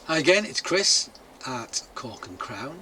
Hi again, it's Chris at Cork and Crown.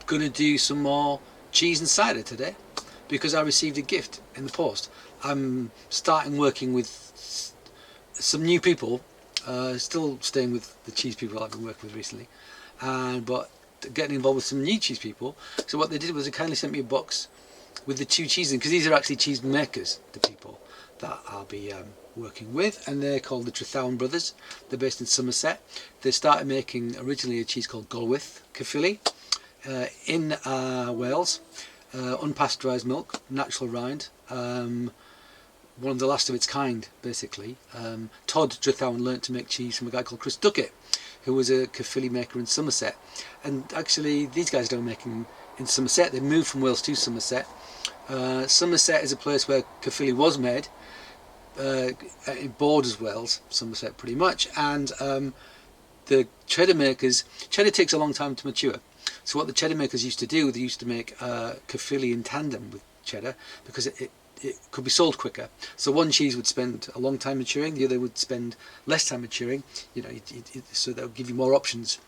Gonna do some more cheese and cider today because I received a gift in the post. I'm starting working with some new people, still staying with the cheese people I've been working with recently, but getting involved with some new cheese people. So what they did was they kindly sent me a box with the 2 cheeses in, because these are actually cheese makers, the people that I'll be working with, and they're called the Trithowan brothers. They're based in Somerset. They started making originally a cheese called Gorwydd Caerphilly in Wales, unpasteurised milk, natural rind, one of the last of its kind basically. Todd Trithowan learnt to make cheese from a guy called Chris Duckett, who was a Caerphilly maker in Somerset. And actually these guys don't make them in Somerset, they moved from Wales to Somerset. Somerset is a place where Caerphilly was made. It borders Wales, Somerset pretty much, and the cheddar makers, cheddar takes a long time to mature, so what the cheddar makers used to do, they used to make Caerphilly in tandem with cheddar because it could be sold quicker. So one cheese would spend a long time maturing, the other would spend less time maturing, you know, so that would give you more options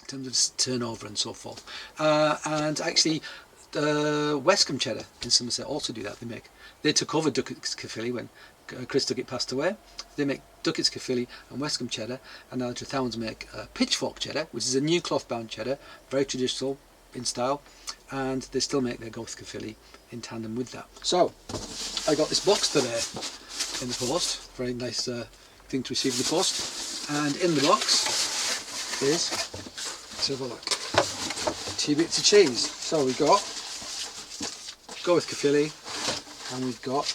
in terms of turnover and so forth. And actually Westcombe cheddar in Somerset also do that. They took over Duckett's Caerphilly when Chris Duckett passed away. They make Duckett's Caerphilly and Westcombe cheddar, and now the Trithowans make Pitchfork cheddar, which is a new cloth bound cheddar, very traditional in style, and they still make their Gorwydd Caerphilly in tandem with that. So I got this box today in the post, very nice thing to receive in the post, and in the box is, let's have a look, 2 bits of cheese. So we've got Gorwydd Caerphilly and we've got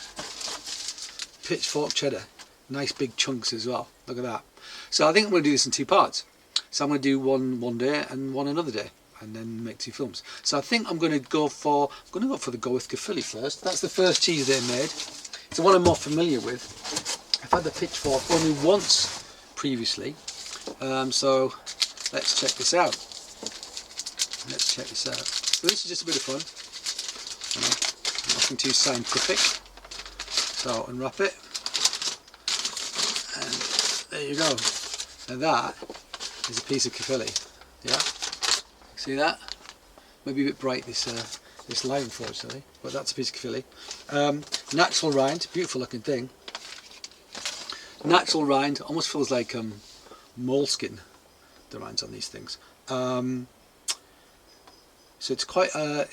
Pitchfork cheddar, nice big chunks as well, look at that. So I think I'm going to do this in 2 parts. So I'm going to do one day and one another day, and then make 2 films. So I think I'm going to go for the Gorwydd Caerphilly first. That's the first cheese they made. It's the one I'm more familiar with. I've had the Pitchfork only once previously, so let's check this out. So this is just a bit of fun, nothing too scientific. So unwrap it, and there you go. And that is a piece of Caerphilly. Yeah, see that? Maybe a bit bright this light, unfortunately, but that's a piece of Caerphilly. Natural rind, beautiful looking thing. Natural rind, almost feels like moleskin, the rinds on these things. So it's quite an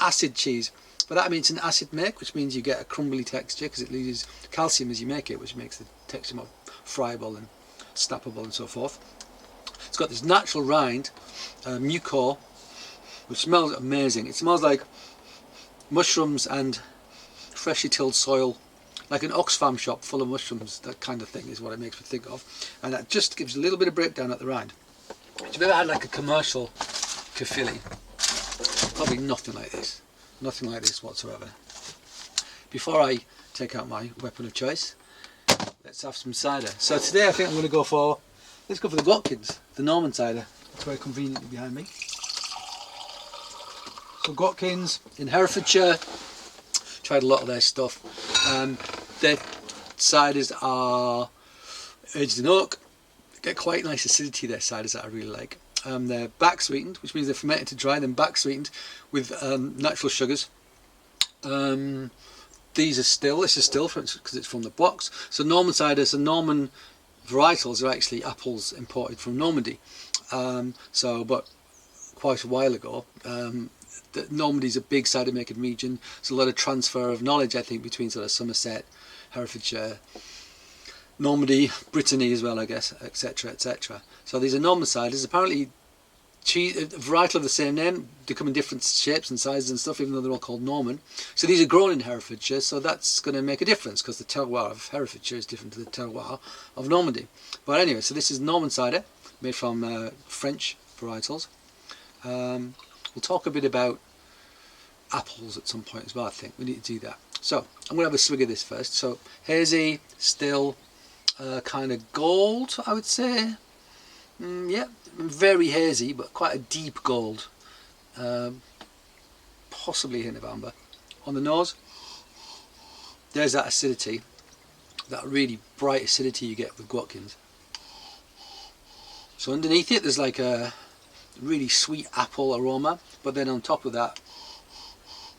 acid cheese. But that means it's an acid make, which means you get a crumbly texture because it loses calcium as you make it, which makes the texture more friable and snappable and so forth. It's got this natural rind, mucor, which smells amazing. It smells like mushrooms and freshly tilled soil, like an Oxfam shop full of mushrooms. That kind of thing is what it makes me think of. And that just gives a little bit of breakdown at the rind. If you've ever had like a commercial Caerphilly, probably nothing like this. Nothing like this whatsoever. Before I take out my weapon of choice, let's have some cider. So today I think I'm going to go for, let's go for the Gwatkins, the Norman cider. It's very conveniently behind me. So Gwatkins in Herefordshire, tried a lot of their stuff. Their ciders are aged in oak. They get quite nice acidity, their ciders, that I really like. They're back sweetened, which means they're fermented to dry, then back sweetened with natural sugars. This is still because it's from the box. So Norman ciders and Norman varietals are actually apples imported from Normandy. But quite a while ago, Normandy's a big cider making region. There's a lot of transfer of knowledge, I think, between sort of Somerset, Herefordshire, Normandy, Brittany as well, I guess, etc, etc. So these are Norman ciders. Apparently cheese, a varietal of the same name, they come in different shapes and sizes and stuff, even though they're all called Norman. So these are grown in Herefordshire, so that's going to make a difference because the terroir of Herefordshire is different to the terroir of Normandy. But anyway, so this is Norman cider made from French varietals. We'll talk a bit about apples at some point as well. I think we need to do that. So I'm going to have a swig of this first. So hazy, still, kind of gold, I would say. Yeah, very hazy, but quite a deep gold. Possibly a hint of amber. On the nose, there's that acidity, that really bright acidity you get with Gwatkins. So underneath it there's like a really sweet apple aroma, but then on top of that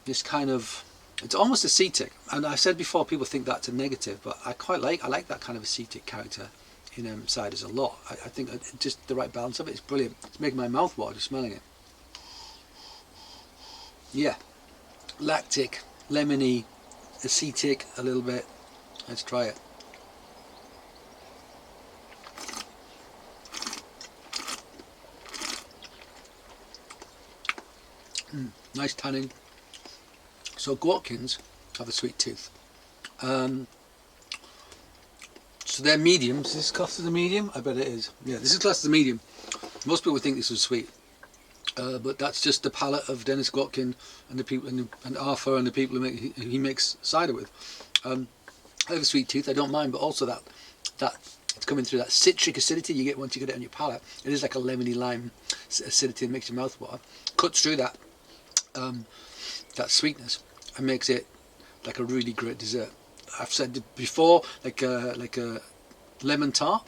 this kind of, it's almost acetic, and I've said before people think that's a negative, but I like that kind of acetic character in ciders a lot. I think just the right balance of it is brilliant. It's making my mouth water just smelling it. Yeah, lactic, lemony, acetic a little bit. Let's try it. Nice tannin. So Gwatkins have a sweet tooth. So they're mediums. Is this classed as a medium? I bet it is. Yeah, this is classed as a medium. Most people think this was sweet, but that's just the palate of Dennis Gwatkin and the people and Arthur and the people he makes cider with. I have a sweet tooth. I don't mind, but also that it's coming through that citric acidity you get once you get it on your palate. It is like a lemony lime acidity that makes your mouth water. Cuts through that sweetness and makes it like a really great dessert. I've said before, like a lemon tart.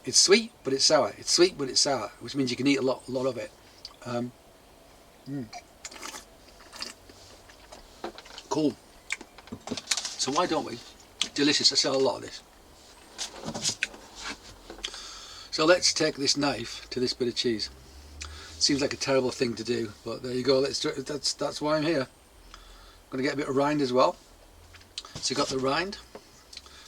It's sweet, but it's sour. It's sweet, but it's sour, which means you can eat a lot of it. Cool. So why don't we? Delicious. I sell a lot of this. So let's take this knife to this bit of cheese. Seems like a terrible thing to do, but there you go. Let's do it. That's why I'm here. I'm going to get a bit of rind as well. So you got the rind,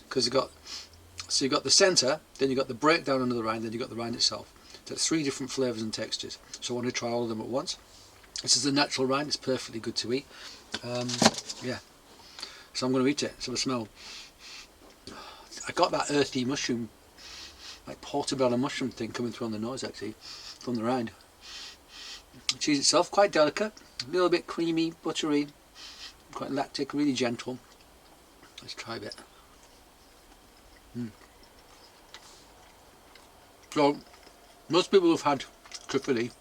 because you got the centre, then you got the breakdown under the rind, then you got the rind itself. So it's 3 different flavours and textures. So I want to try all of them at once. This is the natural rind. It's perfectly good to eat. Yeah. So I'm going to eat it. So the smell. I got that earthy mushroom, like portobello mushroom thing coming through on the nose actually, from the rind. The cheese itself quite delicate, a little bit creamy, buttery, quite lactic, really gentle. Let's try a bit. So, most people who've had Caerphilly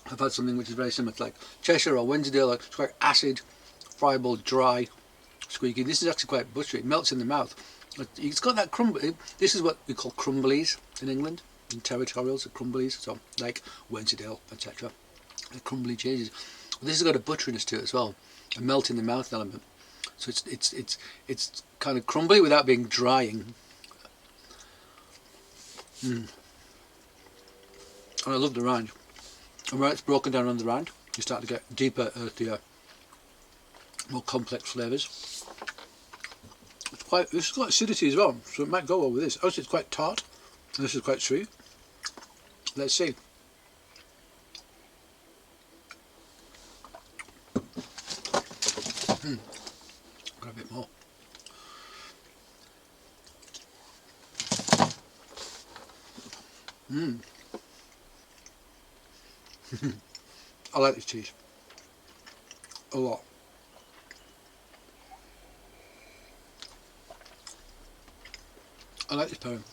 have had something which is very similar to like Cheshire or Wensleydale. Like it's quite acid, friable, dry, squeaky. This is actually quite buttery. It melts in the mouth. It's got that crumbly. This is what we call crumblies in England, in territorials, crumblies. So like Wensleydale, etc. The crumbly cheeses. This has got a butteriness to it as well, a melt in the mouth element. So it's kind of crumbly without being drying. And I love the rind. And where it's broken down on the rind, you start to get deeper, earthier, more complex flavours. This has got acidity as well, so it might go well with this. Also, it's quite tart, and this is quite sweet. Let's see. Got a bit more. I like this cheese a lot. I like this pairing.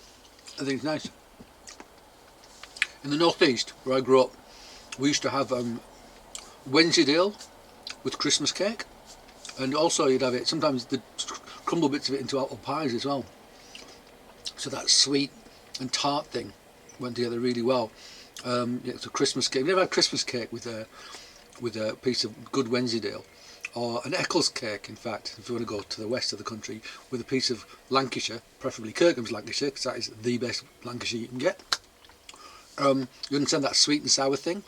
I think it's nice. In the northeast, where I grew up, we used to have Wensleydale with Christmas cake, and also you'd have it, sometimes the crumble bits of it into apple pies as well. So that sweet and tart thing went together really well. Yeah, it's a Christmas cake. Have you ever had Christmas cake with a piece of good Wensleydale, or an Eccles cake? In fact, if you want to go to the west of the country, with a piece of Lancashire, preferably Kirkham's Lancashire, because that is the best Lancashire you can get. You understand that sweet and sour thing?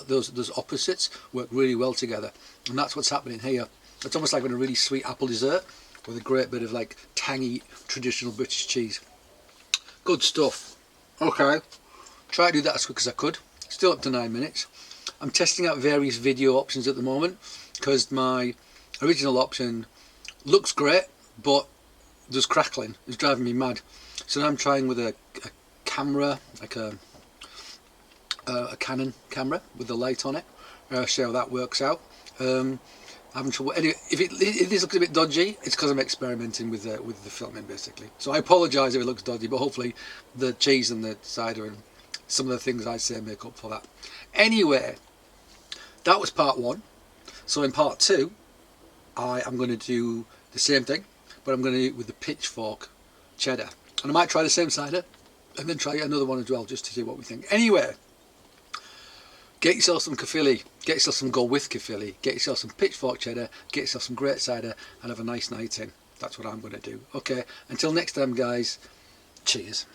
Those opposites work really well together, and that's what's happening here. It's almost like having a really sweet apple dessert with a great bit of like tangy traditional British cheese. Good stuff. Okay, try to do that as quick as I could. Still up to 9 minutes. I'm testing out various video options at the moment because my original option looks great, but there's crackling. It's driving me mad. So now I'm trying with a camera, like a Canon camera with the light on it. See how that works out. Having trouble. Anyway, if this looks a bit dodgy, it's because I'm experimenting with the filming basically. So I apologise if it looks dodgy, but hopefully the cheese and the cider and some of the things I say make up for that. Anyway, that was part 1. So in part 2, I am going to do the same thing, but I'm going to do it with the pitchfork cheddar, and I might try the same cider. and then try another one as well, just to see what we think. Anyway, get yourself some Caerphilly, get yourself some Gorwydd Caerphilly, get yourself some pitchfork cheddar, get yourself some great cider, and have a nice night in. That's what I'm going to do. Okay, until next time, guys, cheers.